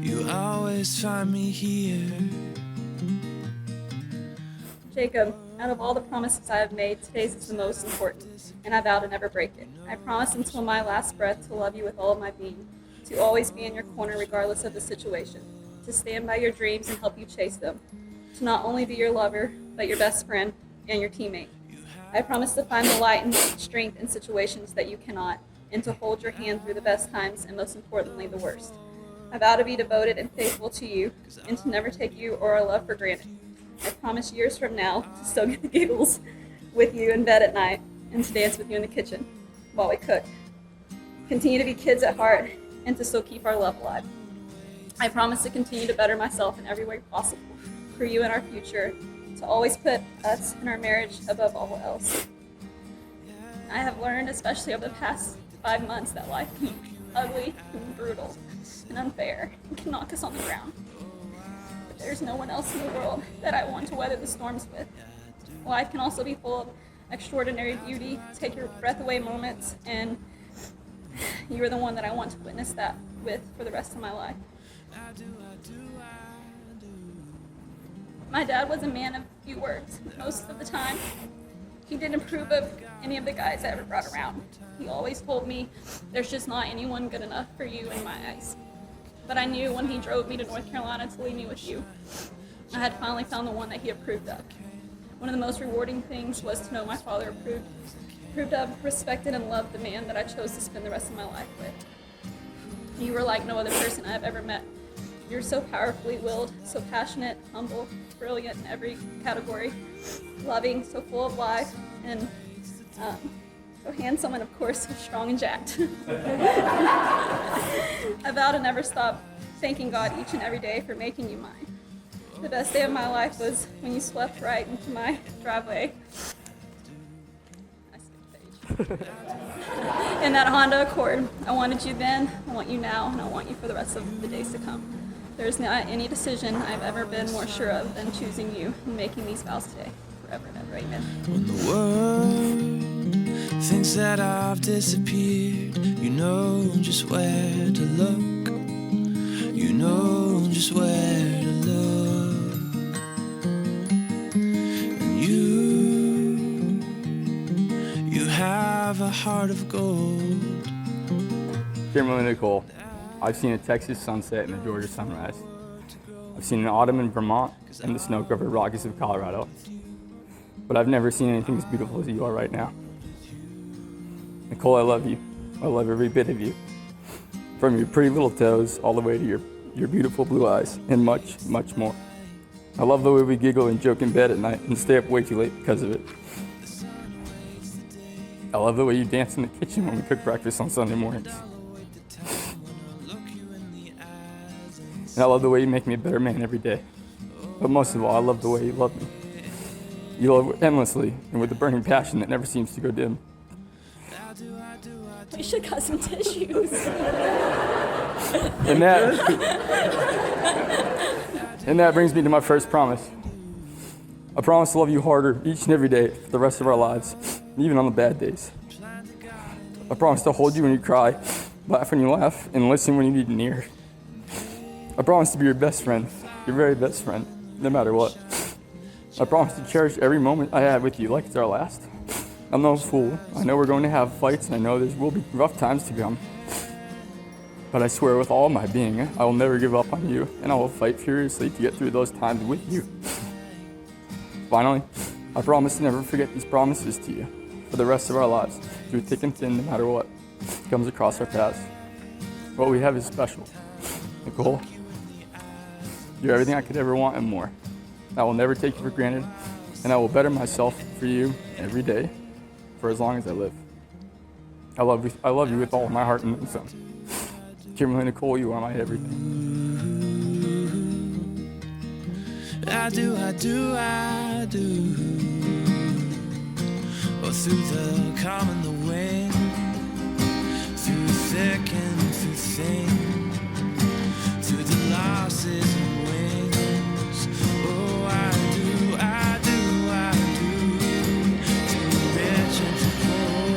You always find me here. Jacob, out of all the promises I have made, today's is the most important, and I vow to never break it. I promise until my last breath to love you with all of my being, to always be in your corner regardless of the situation, to stand by your dreams and help you chase them, to not only be your lover, but your best friend and your teammate. I promise to find the light and strength in situations that you cannot, and to hold your hand through the best times and most importantly the worst. I vow to be devoted and faithful to you, and to never take you or our love for granted. I promise years from now to still get the giggles with you in bed at night and to dance with you in the kitchen while we cook. Continue to be kids at heart and to still keep our love alive. I promise to continue to better myself in every way possible for you and our future, to always put us and our marriage above all else. I have learned, especially over the past 5 months, that life can be ugly and brutal and unfair and can knock us on the ground. But there's no one else in the world that I want to weather the storms with. Life can also be full of extraordinary beauty, take your breath away moments, and you are the one that I want to witness that with for the rest of my life. My dad was a man of few words most of the time. He didn't approve of any of the guys I ever brought around. He always told me, there's just not anyone good enough for you in my eyes. But I knew when he drove me to North Carolina to leave me with you, I had finally found the one that he approved of. One of the most rewarding things was to know my father approved of, respected, and loved the man that I chose to spend the rest of my life with. You were like no other person I have ever met. You're so powerfully willed, so passionate, humble, brilliant in every category, loving, so full of life, and so handsome, and of course, so strong and jacked. I vow to never stop thanking God each and every day for making you mine. The best day of my life was when you swept right into my driveway. I skipped a page. In that Honda Accord. I wanted you then, I want you now, and I want you for the rest of the days to come. There's not any decision I've ever been more sure of than choosing you and making these vows today, forever and ever. Amen. When the world thinks that I've disappeared, you know just where to look. You know just where to look. And you have a heart of gold. Kimberly Nicole. I've seen a Texas sunset and a Georgia sunrise. I've seen an autumn in Vermont and the snow-covered Rockies of Colorado. But I've never seen anything as beautiful as you are right now. Nicole, I love you. I love every bit of you. From your pretty little toes all the way to your beautiful blue eyes and much, much more. I love the way we giggle and joke in bed at night and stay up way too late because of it. I love the way you dance in the kitchen when we cook breakfast on Sunday mornings. And I love the way you make me a better man every day. But most of all, I love the way you love me. You love endlessly and with a burning passion that never seems to go dim. We should cut some tissues. And that brings me to my first promise. I promise to love you harder each and every day for the rest of our lives, even on the bad days. I promise to hold you when you cry, laugh when you laugh, and listen when you need an ear. I promise to be your best friend, your very best friend, no matter what. I promise to cherish every moment I have with you like it's our last. I'm no fool. I know we're going to have fights, and I know there will be rough times to come. But I swear with all my being, I will never give up on you, and I will fight furiously to get through those times with you. Finally, I promise to never forget these promises to you for the rest of our lives, through thick and thin, no matter what comes across our paths. What we have is special. Nicole, you're everything I could ever want and more. I will never take you for granted, and I will better myself for you every day, for as long as I live. I love you with all of my heart and then some. Kimberly Nicole, you are my everything. I do. Oh, through the calm and the wind, through thick and through thin, through the losses and wins. Oh, I do. Too rich and too poor.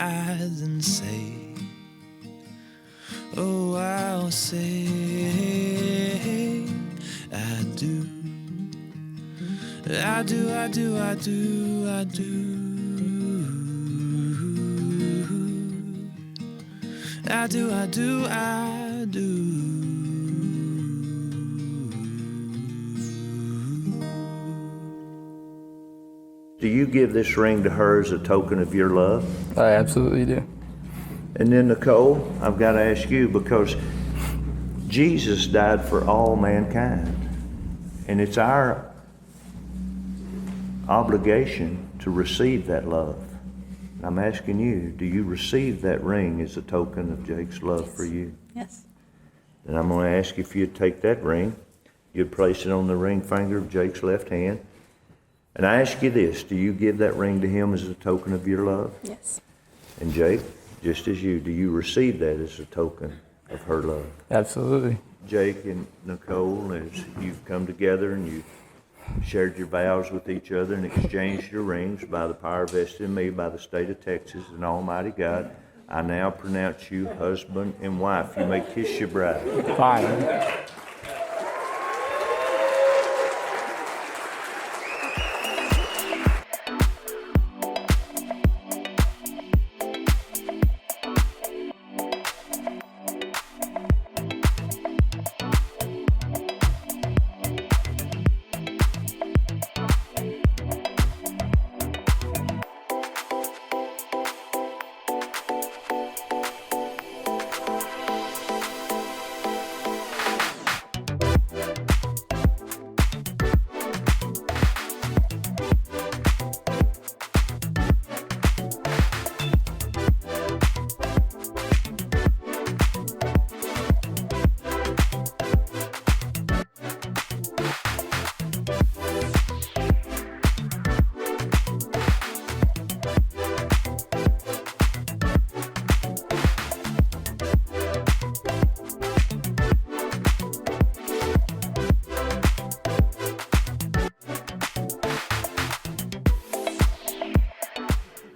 eyes and say, oh, I'll say I do. I do, I do, I do, I do. I do, I do, I do. Do you give this ring to her as a token of your love? I absolutely do. And then Nicole, I've got to ask you, because Jesus died for all mankind, and it's our obligation to receive that love. I'm asking you, do you receive that ring as a token of Jake's love for you? Yes. And I'm going to ask you if you'd take that ring, you'd place it on the ring finger of Jake's left hand. And I ask you this, do you give that ring to him as a token of your love? Yes. And Jake, just as you, do you receive that as a token of her love? Absolutely. Jake and Nicole, as you've come together and you've shared your vows with each other and exchanged your rings by the power vested in me by the state of Texas and Almighty God, I now pronounce you husband and wife. You may kiss your bride. Fine.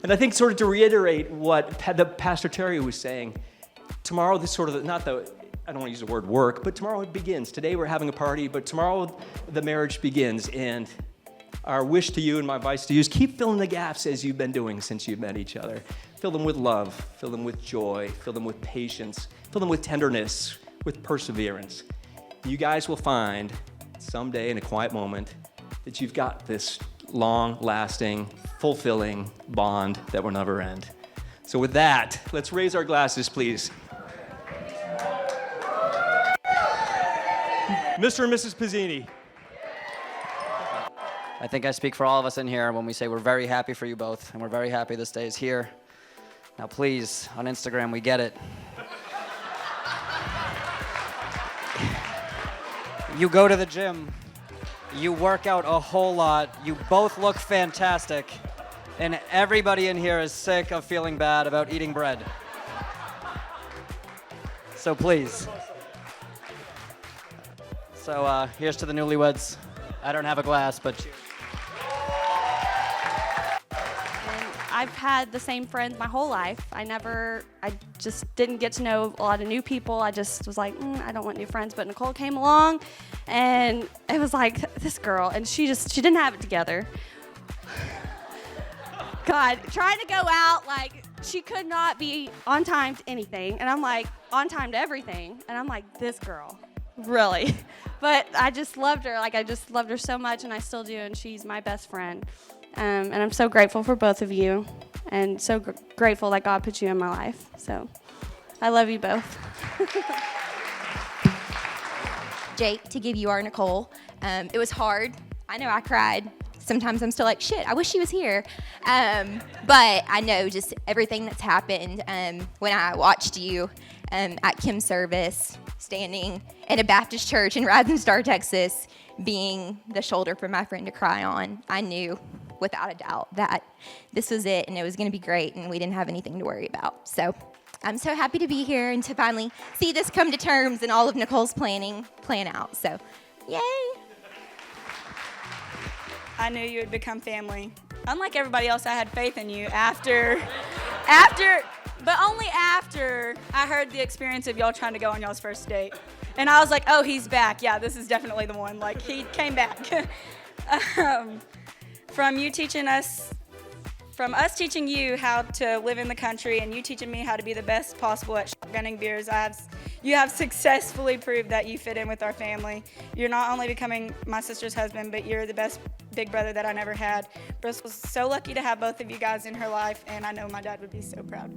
And I think sort of to reiterate what Pastor Terry was saying, tomorrow this sort of, not the, I don't want to use the word work, but tomorrow it begins. Today we're having a party, but tomorrow the marriage begins. And our wish to you and my advice to you is keep filling the gaps as you've been doing since you've met each other. Fill them with love, fill them with joy, fill them with patience, fill them with tenderness, with perseverance. You guys will find someday in a quiet moment that you've got this long-lasting, fulfilling bond that will never end. So with that, let's raise our glasses, please. Mr. and Mrs. Pizzini. I think I speak for all of us in here when we say we're very happy for you both, and we're very happy this day is here. Now please, on Instagram, we get it. You go to the gym, you work out a whole lot, you both look fantastic, and everybody in here is sick of feeling bad about eating bread. So please. So here's to the newlyweds. I don't have a glass, but cheers. I've had the same friends my whole life. I just didn't get to know a lot of new people. I just was like, I don't want new friends. But Nicole came along, and it was like, this girl, and she didn't have it together. God, trying to go out, like, she could not be on time to anything. And I'm like, on time to everything. And I'm like, this girl, really? But I just loved her. Like, I just loved her so much, and I still do, and she's my best friend. And I'm so grateful for both of you, and so grateful that God put you in my life. So I love you both. Jake, to give you our Nicole, it was hard. I know I cried. Sometimes I'm still like, shit, I wish she was here. But I know just everything that's happened when I watched you at Kim's service, standing in a Baptist church in Rising Star, Texas, being the shoulder for my friend to cry on. I knew without a doubt that this was it and it was going to be great and we didn't have anything to worry about. So I'm so happy to be here and to finally see this come to terms and all of Nicole's plan out. So yay. I knew you would become family. Unlike everybody else, I had faith in you after But only after I heard the experience of y'all trying to go on y'all's first date. And I was like, oh, he's back. Yeah, this is definitely the one. Like, he came back. From us teaching you how to live in the country and you teaching me how to be the best possible at shotgunning beers, you have successfully proved that you fit in with our family. You're not only becoming my sister's husband, but you're the best big brother that I never had. Bristol's so lucky to have both of you guys in her life, and I know my dad would be so proud.